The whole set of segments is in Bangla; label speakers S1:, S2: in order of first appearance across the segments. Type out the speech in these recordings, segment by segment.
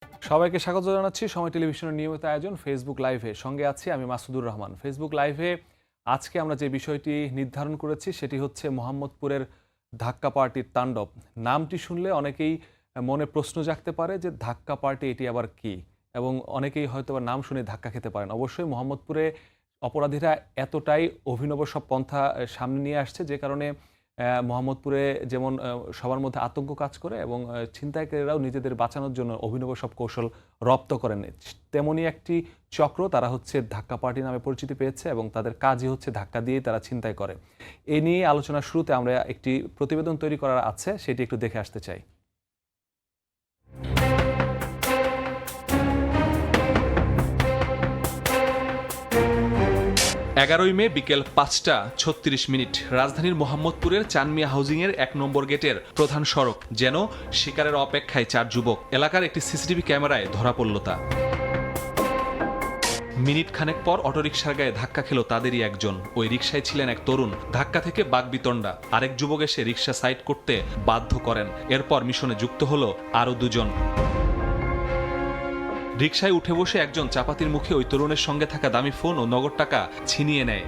S1: সবাইকে স্বাগত জানাচ্ছি সময় টেলিভিশনের নিয়মিত আয়োজন ফেসবুক লাইভে। সঙ্গে আছি আমি মাসুদুর রহমান। ফেসবুক লাইভে আজকে আমরা যে বিষয়টি নির্ধারণ করেছি সেটি হচ্ছে মোহাম্মদপুরের ধাক্কা পার্টির তাণ্ডব। নামটি শুনলে অনেকেই মনে প্রশ্ন জাগতে পারে যে ধাক্কা পার্টি এটি আবার কি, এবং অনেকেই হয়তো বা নাম শুনে ধাক্কা খেতে পারেন। অবশ্যই মোহাম্মদপুরে অপরাধীরা এতটাই অভিনব সব পন্থা সামনে নিয়ে আসছে, যে কারণে মোহাম্মদপুরে যেমন সবার মধ্যে আতঙ্ক কাজ করে, এবং ছিনতাইকারীরাও নিজেদের বাঁচানোর জন্য অভিনব সব কৌশল রপ্ত করেন। তেমনই একটি চক্র, তারা হচ্ছে ধাক্কা পার্টি নামে পরিচিতি পেয়েছে, এবং তাদের কাজই হচ্ছে ধাক্কা দিয়েই তারা ছিনতাই করে। এ নিয়ে আলোচনার শুরুতে আমরা একটি প্রতিবেদন তৈরি করার আছে, সেটি একটু দেখে আসতে চাই। 11ই মে বিকেল 5:36 রাজধানীর মোহাম্মদপুরের চানমিয়া হাউজিংয়ের 1 নম্বর গেটের প্রধান সড়ক যেন শিকারের অপেক্ষায় 4 যুবক। এলাকার একটি সিসিটিভি ক্যামেরায় ধরা পড়ল তা। মিনিট খানেক পর অটোরিকশার গায়ে ধাক্কা খেল তাদেরই একজন। ওই রিকশায় ছিলেন এক তরুণ। ধাক্কা থেকে বাকবিতণ্ডা। আরেক যুবক এসে রিকশা সাইড করতে বাধ্য করেন। এরপর মিশনে যুক্ত হলো আরও দুজন। রিকশায় উঠে বসে একজন চাপাতির মুখে ওই তরুণের সঙ্গে থাকা দামি ফোন ও নগদ টাকা ছিনিয়ে নেয়।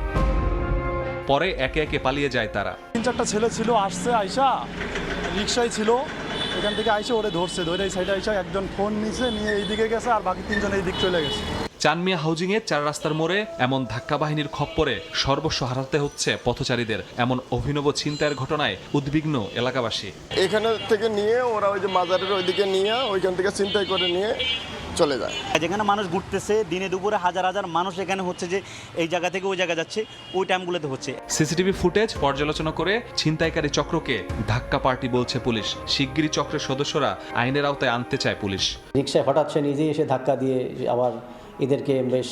S1: পরে একে একে পালিয়ে যায় তারা।
S2: 3-4টা ছেলে ছিল, আসছে আইসা রিকশায় ছিল, এখান থেকে আইসা ওরে ধরছে, ধরে এই সাইডে আইসা একজন ফোন নিছে, নিয়ে এইদিকে গেছে, আর বাকি 3জন এই দিক চলে গেছে।
S1: চানমিয়া হাউজিংয়ের 4 রাস্তার মোড়ে এমন ধাক্কা বাহিনীর খপ্পরে সর্বস্ব হারাতে হচ্ছে পথচারীদের। এমন অভিনব ছিনতাইয়ের ঘটনায় উদ্বিগ্ন এলাকাবাসী।
S3: এখানে থেকে নিয়ে ওরা ওই যে মাজারের ওইদিকে নিয়ে ওইখান থেকে ছিনতাই করে নিয়ে চলে যায়।
S4: যেখানে মানুষ ঘুরতেছে দিনে দুপুরে হাজার হাজার মানুষ এখানে হচ্ছে যে এই জায়গা থেকে ওই জায়গা যাচ্ছে, ওই টাইমগুলোতে হচ্ছে।
S1: সিসিটিভি ফুটেজ পর্যালোচনা করে ছিনতাইকারী চক্রকে ধাক্কা পার্টি বলছে পুলিশ। শিগগিরই চক্রের সদস্যরা আইনের আওতায় আনতে চায় পুলিশ।
S5: রিকশায় হঠাৎ সে নিজেই এসে ধাক্কা দিয়ে আবার এদেরকে বেশ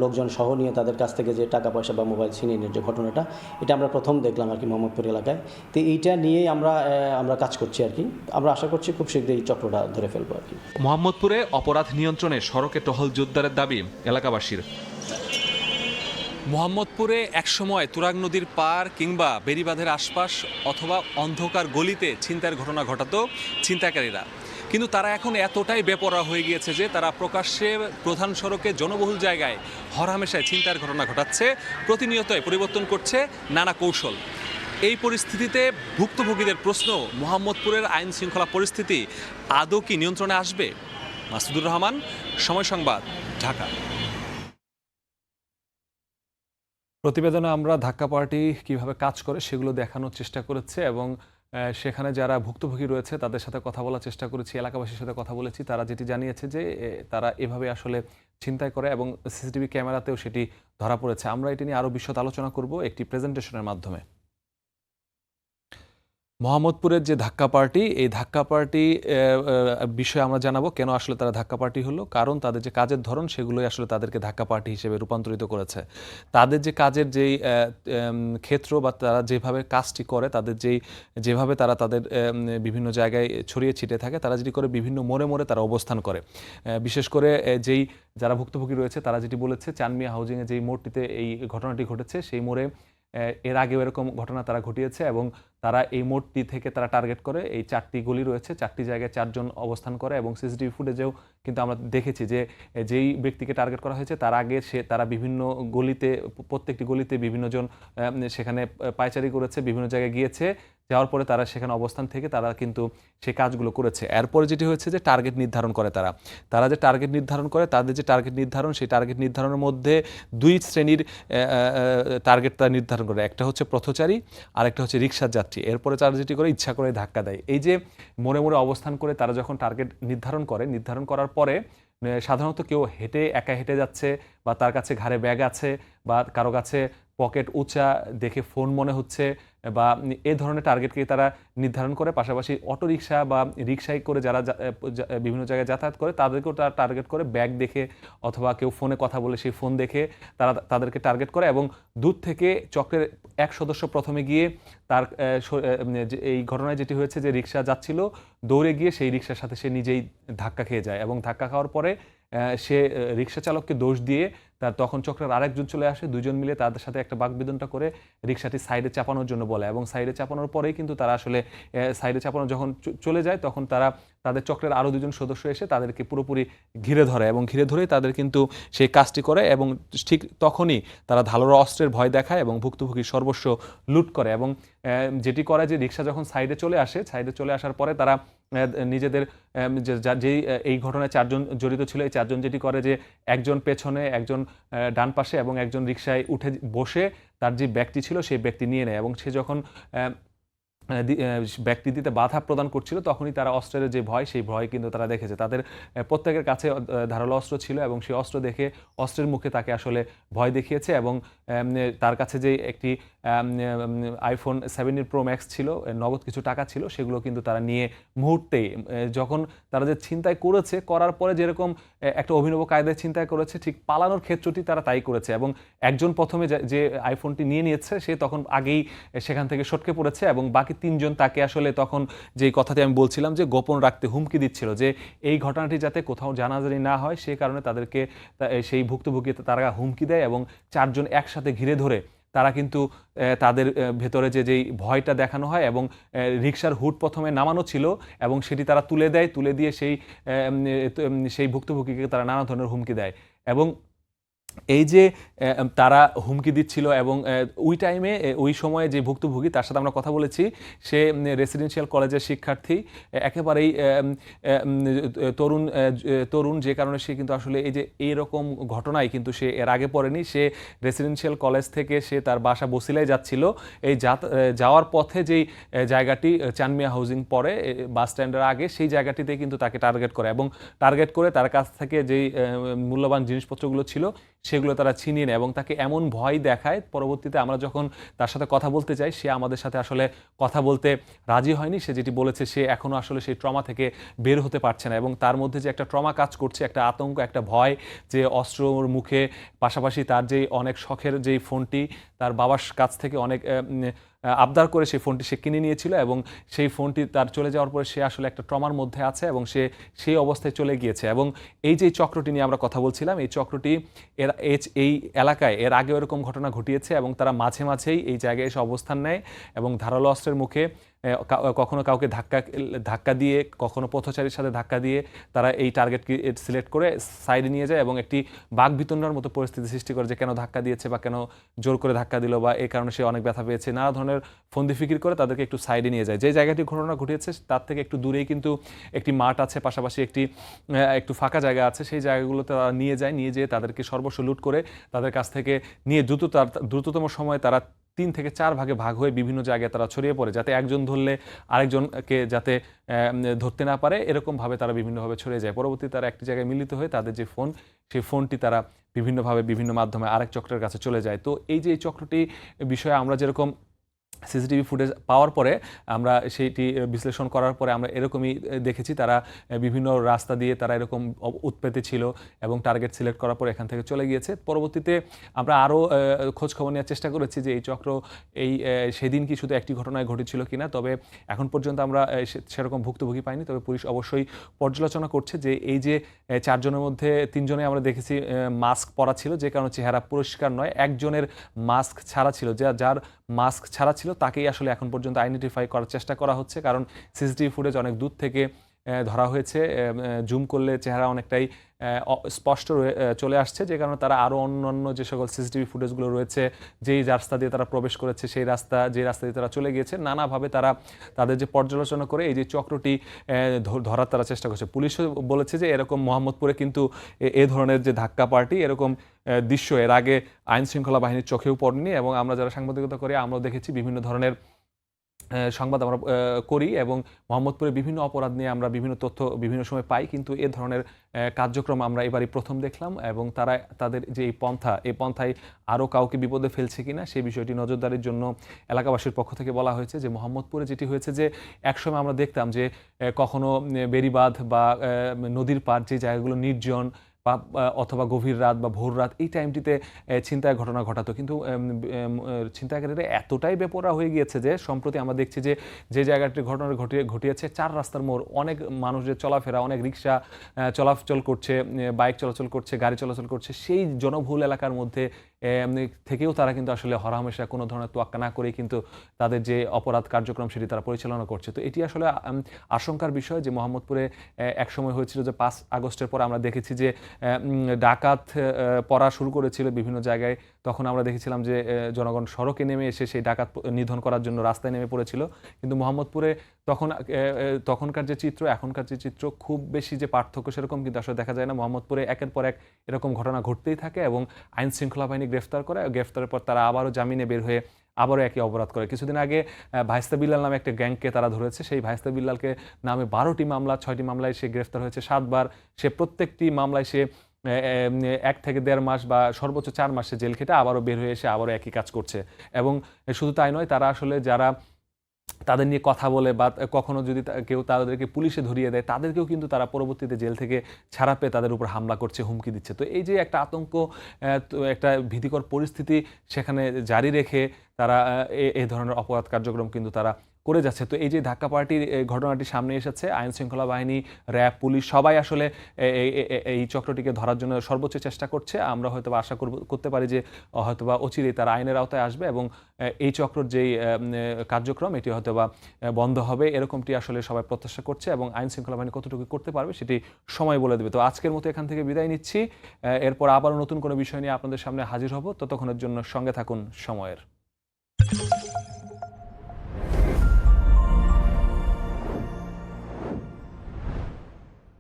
S5: লোকজন সহ নিয়ে তাদের কাছ থেকে যে টাকা পয়সা বা মোবাইল ছিনিয়ে নেওয়ার যে ঘটনাটা, এটা আমরা প্রথম দেখলাম আর কি মোহাম্মদপুর এলাকায়। তো এইটা নিয়েই আমরা কাজ করছি আর কি। আমরা আশা করছি খুব শীঘ্রই এই চক্রটা ধরে ফেলবো আর কি।
S1: মোহাম্মদপুরে অপরাধ নিয়ন্ত্রণে সড়কে টহল জোরদারের দাবি এলাকাবাসীর। মোহাম্মদপুরে একসময় তুরাগ নদীর পার কিংবা বেড়িবাঁধের আশপাশ অথবা অন্ধকার গলিতে ছিনতাইয়ের ঘটনা ঘটাতো ছিনতাইকারীরা, কিন্তু তারা এখন এতটাই বেপরোয়া হয়ে গিয়েছে যে তারা প্রকাশ্যে প্রধান সড়কে জনবহুল জায়গায় হরহামেশায় ছিনতাইয়ের ঘটনা ঘটাচ্ছে, প্রতিনিয়তই পরিবর্তন করছে নানা কৌশল। এই পরিস্থিতিতে ভুক্তভোগীদের প্রশ্ন, মোহাম্মদপুরের আইন শৃঙ্খলা পরিস্থিতি আদৌ কি নিয়ন্ত্রণে আসবে? মাসুদুর রহমান, সময় সংবাদ, ঢাকা। প্রতিবেদনে আমরা ধাক্কা পার্টি কিভাবে কাজ করে সেগুলো দেখানোর চেষ্টা করেছে, এবং সেখানে যারা ভুক্তভোগী রয়েছে তাদের সাথে কথা বলার চেষ্টা করেছি, এলাকাবাসীর সাথে কথা বলেছি। তারা যেটি জানিয়েছে যে তারা এভাবে আসলে ছিনতাই করে, এবং সিসিটিভি ক্যামেরাতেও সেটি ধরা পড়েছে। আমরা এটি নিয়ে আরও বিশদ আলোচনা করব একটি প্রেজেন্টেশনের মাধ্যমে। মোহাম্মদপুরের যে ধাক্কা পার্টি, এই ধাক্কা পার্টি বিষয়ে আমরা জানাবো কেন আসলে তারা ধাক্কা পার্টি হলো। কারণ তাদের যে কাজের ধরন সেগুলোই আসলে তাদেরকে ধাক্কা পার্টি হিসেবে রূপান্তরিত করেছে। তাদের যে কাজের যেই ক্ষেত্র বা তারা যেভাবে কাজটি করে, যেভাবে তারা তাদের বিভিন্ন জায়গায় ছড়িয়ে ছিটে থাকে, তারা যেটি করে বিভিন্ন মোড়ে মোড়ে তারা অবস্থান করে। বিশেষ করে যারা ভুক্তভোগী রয়েছে তারা যেটি বলেছে, চানমিয়া হাউজিংয়ে যেই মোড়টিতে এই ঘটনাটি ঘটেছে সেই মোড়ে এর আগেও এরকম ঘটনা তারা ঘটিয়েছে, এবং তারা এই মোড়টি থেকে তারা টার্গেট করে। এই 4টি গলি রয়েছে, 4টি জায়গায় 4 জন অবস্থান করে, এবং সিসিটিভি ফুটেজেও কিন্তু আমরা দেখেছি যে যেই ব্যক্তিকে টার্গেট করা হয়েছে তার আগে তারা বিভিন্ন গলিতে, প্রত্যেকটি গলিতে বিভিন্ন জন সেখানে পায়চারি করেছে, বিভিন্ন জায়গায় গিয়েছে। যাওয়ার পরে তারা সেখানে অবস্থান থেকে তারা কিন্তু সেই কাজগুলো করেছে। এরপরে যেটি হয়েছে যে টার্গেট নির্ধারণ করে তারা যে টার্গেট নির্ধারণ করে, তাদের যে টার্গেট নির্ধারণ, সেই টার্গেট নির্ধারণের মধ্যে 2 শ্রেণীর টার্গেট তারা নির্ধারণ করে। একটা হচ্ছে পথচারী, আর একটা হচ্ছে রিকশার যাত্রী। এরপরে তারা যেটি করে ইচ্ছা করে ধাক্কা দেয়। এই যে মোড়ে মোড়ে অবস্থান করে তারা যখন টার্গেট নির্ধারণ করার পরে সাধারণত কেউ একা হেঁটে যাচ্ছে, বা তার কাছে ঘাড়ে ব্যাগ আছে, বা কারো কাছে পকেট উঁচা দেখে ফোন মনে হচ্ছে, বা এই ধরনের টার্গেটকে তারা নির্ধারণ করে। পাশাপাশি অটোরিকশা বা রিকশায় করে যারা বিভিন্ন জায়গায় যাতায়াত করে তাদেরকেও তারা টার্গেট করে, ব্যাগ দেখে অথবা কেউ ফোনে কথা বলে সেই ফোন দেখে তাদেরকে টার্গেট করে। এবং দূর থেকে চক্রের এক সদস্য প্রথমে গিয়ে তার এই ঘটনায় যেটি হয়েছে যে রিকশা যাচ্ছিল, দৌড়ে গিয়ে সেই রিকশার সাথে সে নিজেই ধাক্কা খেয়ে যায়, এবং ধাক্কা খাওয়ার পরে সে রিক্সা চালককে দোষ দিয়ে তার তখন চক্রের আরেকজন চলে আসে, দুইজন মিলে তাদের সাথে একটা বাকবিতণ্ডা করে রিক্সাটি সাইডে চাপানোর জন্য বলে, এবং সাইডে চাপানোর পরেই কিন্তু তারা আসলে সাইডে চাপানো যখন চলে যায় তখন তারা তাদের চক্রের আরও দুজন সদস্য এসে তাদেরকে পুরোপুরি ঘিরে ধরে, এবং ঘিরে ধরেই তাদের কিন্তু সেই কাজটি করে, এবং ঠিক তখনই তারা ধারালো অস্ত্রের ভয় দেখায় এবং ভুক্তভোগীর সর্বস্ব লুট করে। এবং যেটি করে যে রিক্সা যখন সাইডে চলে আসার পরে তারা নিজেদের যেই এই ঘটনায় 4 জন জড়িত ছিল, এই 4 জন যেটি করে যে একজন পেছনে, একজন ডান পাশে এবং একজন রিক্সায় উঠে বসে তার যে ব্যাগটি ছিল সেই ব্যাগটি নিয়ে নেয়, এবং সে যখন ব্যাগটি দিতে বাধা প্রদান করছিল তখনই তারা অস্ত্রের যে ভয়, সেই ভয় কিন্তু তারা দেখেছে। তাদের প্রত্যেকের কাছে ধারালো অস্ত্র ছিল, এবং সেই অস্ত্র দেখে অস্ত্রের মুখে তাকে আসলে ভয় দেখিয়েছে, এবং তার কাছে যে একটি iPhone 17 Pro Max ছিল, নগদ কিছু টাকা ছিল, সেগুলো কিন্তু তারা নিয়ে মুহূর্তেই যখন তারা যে ছিনতাই করেছে, করার পরে যেরকম একটা অভিনব কায়দায় ছিনতাই করেছে, ঠিক পালানোর ক্ষেত্রটি তারা তাই করেছে। এবং একজন প্রথমে যে আইফোনটি নিয়ে নিয়েছে সে তখন আগেই সেখান থেকে সটকে পড়েছে, এবং বাকি 3 জন তাকে আসলে তখন যেই কথাটি আমি বলছিলাম যে গোপন রাখতে হুমকি দিচ্ছিল, যে এই ঘটনাটি যাতে কোথাও জানাজানি না হয় সেই কারণে তাদেরকে সেই ভুক্তভোগী তারা হুমকি দেয়, এবং 4 জন একসাথে ঘিরে ধরে তারা কিন্তু তাদের ভেতরে যেই ভয়টা দেখানো হয়, এবং রিকশার হুড প্রথমে নামানো ছিল এবং সেটি তারা তুলে দেয়, তুলে দিয়ে সেই ভুক্তভোগীকে তারা নানা ধরনের হুমকি দেয়। এবং এই যে তারা হুমকি দিচ্ছিল, এবং ওই টাইমে ওই সময়ে যে ভুক্তভোগী তার সাথে আমরা কথা বলেছি, সে রেসিডেন্সিয়াল কলেজের শিক্ষার্থী, একেবারেই তরুণ, যে কারণে সে কিন্তু আসলে এই যে এইরকম ঘটনায় কিন্তু সে এর আগে পড়েনি। সে রেসিডেন্সিয়াল কলেজ থেকে সে তার বাসা বসিলায় যাচ্ছিল, এই যাওয়ার পথে যেই জায়গাটি চানমিয়া হাউজিং পড়ে বাস স্ট্যান্ডের আগে, সেই জায়গাটিতে কিন্তু তাকে টার্গেট করে, এবং টার্গেট করে তার কাছ থেকে যেই মূল্যবান জিনিসপত্রগুলো ছিল সেগুলো তারা ছিনিয়ে নেয়, এবং তাকে এমন ভয় দেখায়। পরবর্তীতে আমরা যখন তার সাথে কথা বলতে চাই, সে আমাদের সাথে আসলে কথা বলতে রাজি হয়নি। সে যেটি বলেছে, সে এখনও আসলে সেই ট্রমা থেকে বের হতে পারছে না, এবং তার মধ্যে যে একটা ট্রমা কাজ করছে, একটা আতঙ্ক, একটা ভয়, যে অস্ত্রর মুখে, পাশাপাশি তার যেই অনেক শখের যেই ফোনটি তার বাবার কাছ থেকে অনেক আবদার করে সেই ফোনটি সে কিনে নিয়েছিল, এবং সেই ফোনটি তার চলে যাওয়ার পরে সে আসলে একটা ট্রমার মধ্যে আছে, এবং সে সেই অবস্থায় চলে গিয়েছে। এবং এই যে চক্রটি নিয়ে আমরা কথা বলছিলাম, এই চক্রটি এই এলাকায় এর আগেও এরকম ঘটনা ঘটিয়েছে, এবং তারা মাঝে মাঝেই এই জায়গায় এসে অবস্থান নেয়, এবং ধারালো অস্ত্রের মুখে কখনো কাউকে ধাক্কা দিয়ে, কখনো পথচারীর সাথে ধাক্কা দিয়ে তারা এই টার্গেটকে সিলেক্ট করে সাইডে নিয়ে যায়, এবং একটি বাকবিতণ্ডার মতো পরিস্থিতি সৃষ্টি করে, যে কেন ধাক্কা দিয়েছে বা কেন জোর করে ধাক্কা দিল, বা এই কারণে সে অনেক ব্যথা পেয়েছে, নানা ধরনের ফন্দি ফিকির করে তাদেরকে একটু সাইডে নিয়ে যায়। যে জায়গাটি ঘটনা ঘটিয়েছে তার থেকে একটু দূরেই কিন্তু একটি মাঠ আছে, পাশাপাশি একটু ফাঁকা জায়গা আছে, সেই জায়গাগুলোতে তারা নিয়ে যেয়ে তাদেরকে সর্বস্ব লুট করে তাদের কাছ থেকে নিয়ে দ্রুততম সময়ে তারা 3 থেকে 4 ভাগে ভাগ হয়ে বিভিন্ন জায়গায় তারা ছড়িয়ে পড়ে, যাতে একজন ধরলে আরেকজনকে যাতে ধরতে না পারে, এরকমভাবে তারা বিভিন্নভাবে ছড়িয়ে যায়। পরবর্তীতে তারা একটি জায়গায় মিলিত হয়ে তাদের যে ফোন, সেই ফোনটি তারা বিভিন্ন মাধ্যমে আরেক চক্রের কাছে চলে যায়। তো এই যে এই চক্রটি বিষয়ে আমরা যেরকম সিসিটিভি ফুটেজ পাওয়ার পরে আমরা সেইটি বিশ্লেষণ করার পরে আমরা এরকমই দেখেছি, তারা বিভিন্ন রাস্তা দিয়ে তারা এরকম উৎপেতে ছিল, এবং টার্গেট সিলেক্ট করার পর এখান থেকে চলে গিয়েছে। পরবর্তীতে আমরা আরও খোঁজখবর নেওয়ার চেষ্টা করেছি যে এই চক্র সেদিন কি শুধু একটি ঘটনায় ঘটেছিল কিনা, তবে এখন পর্যন্ত আমরা সেরকম ভুক্তভোগী পাইনি। তবে পুলিশ অবশ্যই পর্যালোচনা করছে যে এই যে 4 জনের মধ্যে 3 জনে আমরা দেখেছি মাস্ক পরা ছিল, যে কারণে চেহারা পরিষ্কার নয়, একজনের মাস্ক ছাড়া ছিল, যার মাস্ক ছাড়া ছিল তাকেই আসলে এখন পর্যন্ত আইডেন্টিফাই করার চেষ্টা করা হচ্ছে, কারণ সিসিটিভি ফুটেজ অনেক দূর থেকে ধরা হয়েছে, জুম করলে চেহারা অনেকটাই স্পষ্ট চলে আসছে, যে কারণে তারা আরও অন্যান্য যে সকল সিসিটিভি ফুটেজগুলো রয়েছে, যেই রাস্তা দিয়ে তারা প্রবেশ করেছে, যে রাস্তা দিয়ে তারা চলে গিয়েছে, নানাভাবে তারা তাদের যে পর্যালোচনা করে এই যে চক্রটি ধরার তারা চেষ্টা করছে। পুলিশও বলেছে যে এরকম মোহাম্মদপুরে কিন্তু এ ধরনের যে ধাক্কা পার্টি, এরকম দৃশ্য এর আগে আইন শৃঙ্খলা বাহিনীর চোখেও পড়েনি, এবং আমরা যারা সাংবাদিকতা করি আমরাও দেখেছি বিভিন্ন ধরনের সংবাদ আমরা করি, এবং মোহাম্মদপুরে বিভিন্ন অপরাধ নিয়ে আমরা বিভিন্ন তথ্য বিভিন্ন সময় পাই, কিন্তু এ ধরনের কার্যক্রম আমরা এবারই প্রথম দেখলাম, এবং তাদের যে এই পন্থায় আরও কাউকে বিপদে ফেলছে কিনা সেই বিষয়টি নজরদারির জন্য এলাকাবাসীর পক্ষ থেকে বলা হয়েছে। যে মোহাম্মদপুরে যেটি হয়েছে, যে একসময় আমরা দেখতাম যে কখনো বেড়িবাঁধ বা নদীর পাড়, যে জায়গাগুলো নির্জন, বা অথবা গভীর রাত বা ভোর রাত এই টাইমটিতে ছিনতাইয়ের ঘটনা ঘটাতো, কিন্তু ছিনতাইকারীরা এতটাই বেপরোয়া হয়ে গিয়েছে যে সম্প্রতি আমরা দেখছি যে যে জায়গাটি ঘটনা ঘটিয়েছে 4 রাস্তার মোড়, অনেক মানুষের চলাফেরা, অনেক রিক্সা চলাচল করছে, বাইক চলাচল করছে, গাড়ি চলাচল করছে, সেই জনবহুল এলাকার মধ্যে থেকেও তারা কিন্তু আসলে হরহামেশা কোনো ধরনের তোয়াক্কা না করেই কিন্তু তাদের যে অপরাধ কার্যক্রম সেটি তারা পরিচালনা করছে। তো এটি আসলে আশঙ্কার বিষয় যে মোহাম্মদপুরে একসময় হয়েছিল যে 5 আগস্টের পর আমরা দেখেছি যে ডাকাত পড়া শুরু করেছিল বিভিন্ন জায়গায়, তখন আমরা দেখেছিলাম যে জনগণ সড়কে নেমে এসে সেই ডাকাত নিধন করার জন্য রাস্তায় নেমে পড়েছিল। কিন্তু মোহাম্মদপুরে তখনকার যে চিত্র এখনকার যে চিত্র খুব বেশি যে পার্থক্য সেরকম কিন্তু আসলে দেখা যায় না। মোহাম্মদপুরে একের পর এক এরকম ঘটনা ঘটতেই থাকে এবং আইন শৃঙ্খলা বাহিনী গ্রেফতার করে, গ্রেফতারের পর তারা আবারও জামিনে বের হয়ে আবারও একই অপরাধ করে। কিছুদিন আগে ভাইস্তা বিল্লাল নামে একটা গ্যাংকে তারা ধরেছে, সেই ভাইস্তা বিল্লালকে নামে 12টি মামলা, 6টি মামলায় সে গ্রেফতার হয়েছে 7 বার। সে প্রত্যেকটি মামলায় সে 1 থেকে 1.5 মাস বা সর্বোচ্চ 4 মাসে জেল খেটে আবারও বের হয়ে এসে আবারও একই কাজ করছে। এবং শুধু তাই নয়, তারা আসলে যারা তাদের নিয়ে কথা বলে বা কখনো যদি কেউ তাদেরকে পুলিশে ধরিয়ে দেয় তাদেরকেও কিন্তু তারা পরবর্তীতে জেল থেকে ছাড়া পেয়ে তাদের উপর হামলা করছে, হুমকি দিচ্ছে। তো এই যে একটা আতঙ্ক, একটা ভীতিকর পরিস্থিতি সেখানে জারি রেখে তারা এই ধরনের অপরাধ কার্যক্রম কিন্তু তারা করে যাচ্ছে। তো এই যে ধাক্কা পার্টির ঘটনাটি সামনে এসেছে, আইন শৃঙ্খলা বাহিনী, র্যাব, পুলিশ সবাই আসলে এই চক্রটিকে ধরার জন্য সর্বোচ্চ চেষ্টা করছে। আমরা হয়তো আশা করতে পারি যে হয়তোবা অচিরেই তারা আইনের আওতায় আসবে এবং এই চক্রর যেই কার্যক্রম এটি হয়তোবা বন্ধ হবে, এরকমটি আসলে সবাই প্রত্যাশা করছে এবং আইন শৃঙ্খলা বাহিনী কতটুকু করতে পারবে সেটি সময় বলে দেবে। তো আজকের মতো এখান থেকে বিদায় নিচ্ছি, এরপর আবারও নতুন কোনো বিষয় নিয়ে আপনাদের সামনে হাজির হব। ততক্ষণের জন্য সঙ্গে থাকুন সময়ের।